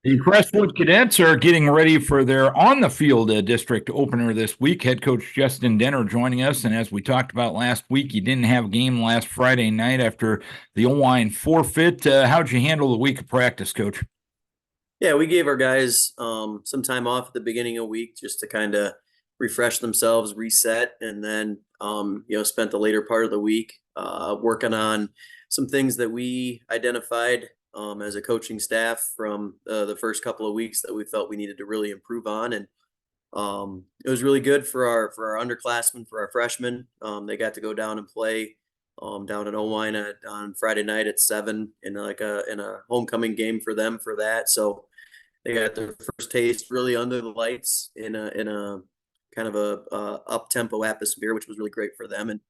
The Crestwood Cadets are getting ready for their on-the-field district opener this week. Head coach Justin Denner joining us, and as we talked about last week, you didn't have a game last Friday night after the Owine forfeit. How'd you handle the week of practice, Coach? Yeah, we gave our guys some time off at the beginning of the week just to kind of refresh themselves, reset, and then spent the later part of the week working on some things that we identified as a coaching staff from the first couple of weeks that we felt we needed to really improve on. And it was really good for our underclassmen, for our freshmen. They got to go down and play down in Owine on Friday night at 7 in a homecoming game for them for that. So they got their first taste really under the lights in a kind of a up tempo atmosphere, which was really great for them. And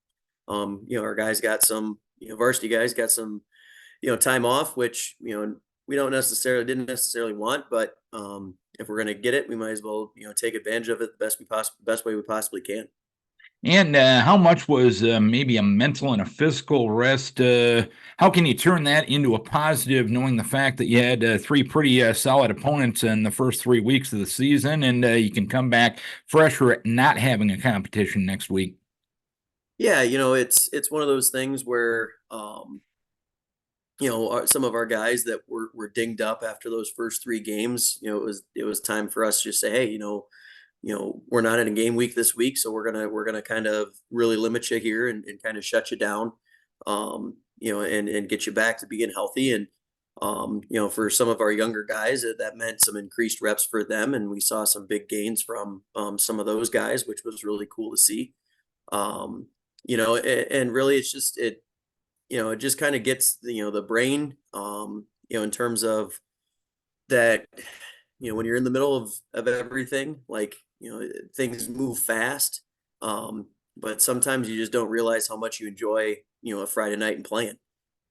our guys got some, varsity guys got some, time off, which we don't necessarily didn't necessarily want, but if we're gonna get it, we might as well take advantage of it the best way we possibly can. And how much was maybe a mental and a physical rest? How can you turn that into a positive, knowing the fact that you had three pretty solid opponents in the first 3 weeks of the season, and you can come back fresher at not having a competition next week? Yeah, it's one of those things where some of our guys that were dinged up after those first three games, it was time for us to just say, hey, we're not in a game week this week, so we're gonna kind of really limit you here and kind of shut you down, and get you back to being healthy. And for some of our younger guys, that meant some increased reps for them, and we saw some big gains from some of those guys, which was really cool to see. And really, it's just it just kind of gets the brain, in terms of that when you're in the middle of everything, like things move fast, but sometimes you just don't realize how much you enjoy a Friday night and playing.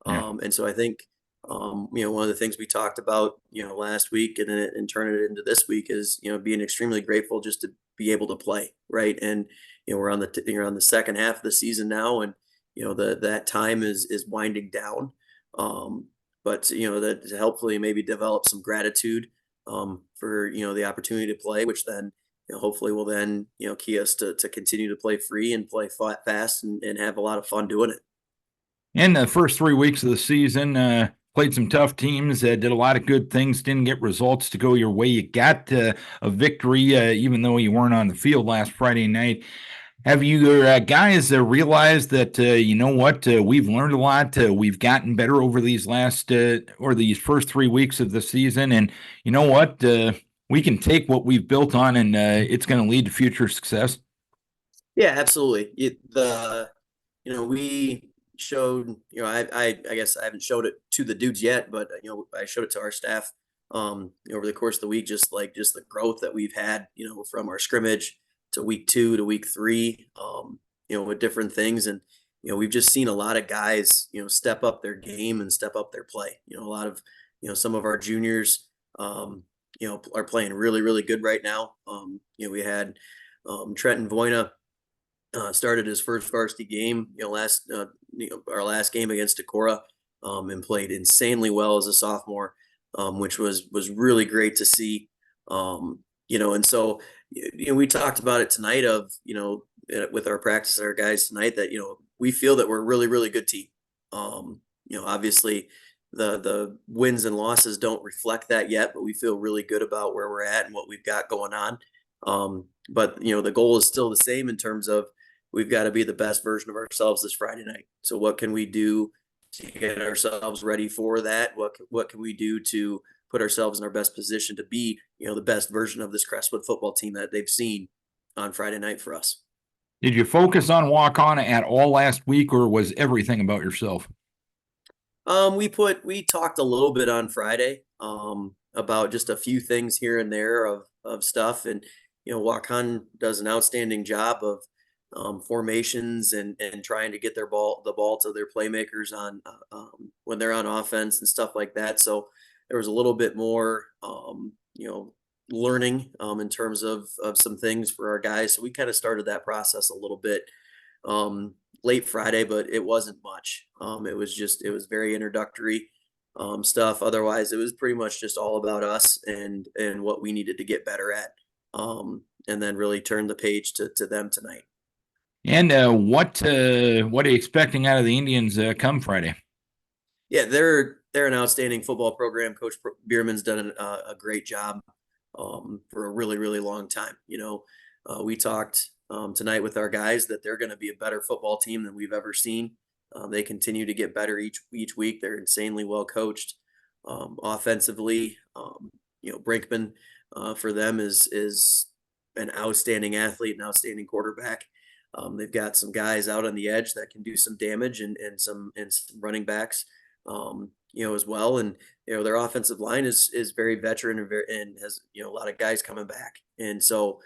Yeah. And so I think one of the things we talked about last week and turning it into this week is being extremely grateful just to be able to play, right? And we're on you're on the second half of the season now, and that time is winding down. um but that to helpfully maybe develop some gratitude for the opportunity to play, which then hopefully will then key us to continue to play free and play fast and have a lot of fun doing it. In the first 3 weeks of the season, played some tough teams, did a lot of good things, didn't get results to go your way. You got a victory, even though you weren't on the field last Friday night. Have you guys realized that, you know what, we've learned a lot, we've gotten better over these last or these first 3 weeks of the season, and you know what, we can take what we've built on and it's going to lead to future success? Yeah, absolutely. We showed, I guess I haven't showed it to the dudes yet, but I showed it to our staff over the course of the week, just the growth that we've had, from our scrimmage to week 2 to week 3, with different things. And we've just seen a lot of guys, step up their game and step up their play. A lot of, some of our juniors, are playing really, really good right now. We had Trenton Voina started his first varsity game, our last game against Decorah, and played insanely well as a sophomore, which was really great to see. And so we talked about it tonight with our practice, our guys tonight, that we feel that we're a really, really good team. Obviously the wins and losses don't reflect that yet, but we feel really good about where we're at and what we've got going on. But the goal is still the same in terms of we've got to be the best version of ourselves this Friday night. So what can we do to get ourselves ready for that? What can we do to put ourselves in our best position to be, the best version of this Crestwood football team that they've seen on Friday night for us? Did you focus on walk on at all last week, or was everything about yourself? We talked a little bit on Friday about just a few things here and there of stuff, and Wakan does an outstanding job of formations and trying to get the ball to their playmakers on when they're on offense and stuff like that. So there was a little bit more learning in terms of some things for our guys. So we kind of started that process a little bit um, late Friday, but it wasn't much. It was very introductory. stuff. Otherwise, it was pretty much just all about us and what we needed to get better at, and then really turn the page to them tonight. And what are you expecting out of the Indians come Friday? Yeah, they're an outstanding football program. Coach Bierman's done a great job for a really long time. We talked tonight with our guys that they're going to be a better football team than we've ever seen. They continue to get better each week. They're insanely well coached offensively. Brinkman for them is an outstanding athlete, an outstanding quarterback. They've got some guys out on the edge that can do some damage and some running backs, as well. And their offensive line is very veteran and has a lot of guys coming back. And so,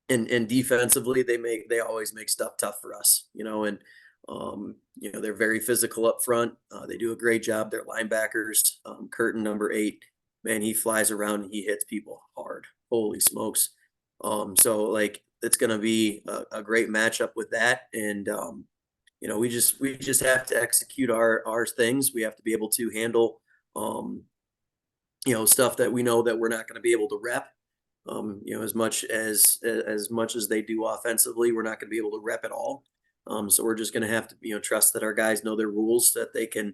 and defensively, they always make stuff tough for us. They're very physical up front. They do a great job. Their linebackers, Curtin, number 8, man, he flies around and he hits people hard. Holy smokes! So like it's going to be a great matchup with that, and we just have to execute our things. We have to be able to handle stuff that we know that we're not going to be able to rep. As much as they do offensively, we're not going to be able to rep it all. So we're just going to have to trust that our guys know their rules, that they can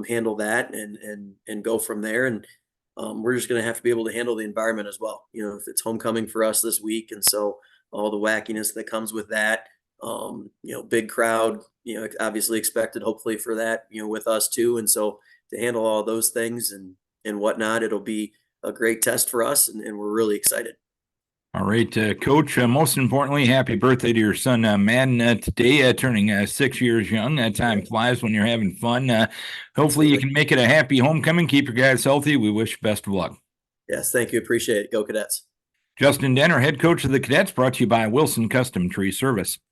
handle that and go from there. And we're just going to have to be able to handle the environment as well. If it's homecoming for us this week, and so all the wackiness that comes with that, big crowd, obviously expected, hopefully for that, with us too. And so to handle all those things and whatnot, it'll be a great test for us, and we're really excited. All right, Coach, most importantly, happy birthday to your son, Madden, today, turning 6 years young. Time flies when you're having fun. Hopefully you can make it a happy homecoming. Keep your guys healthy. We wish you best of luck. Yes, thank you. Appreciate it. Go Cadets. Justin Denner, head coach of the Cadets, brought to you by Wilson Custom Tree Service.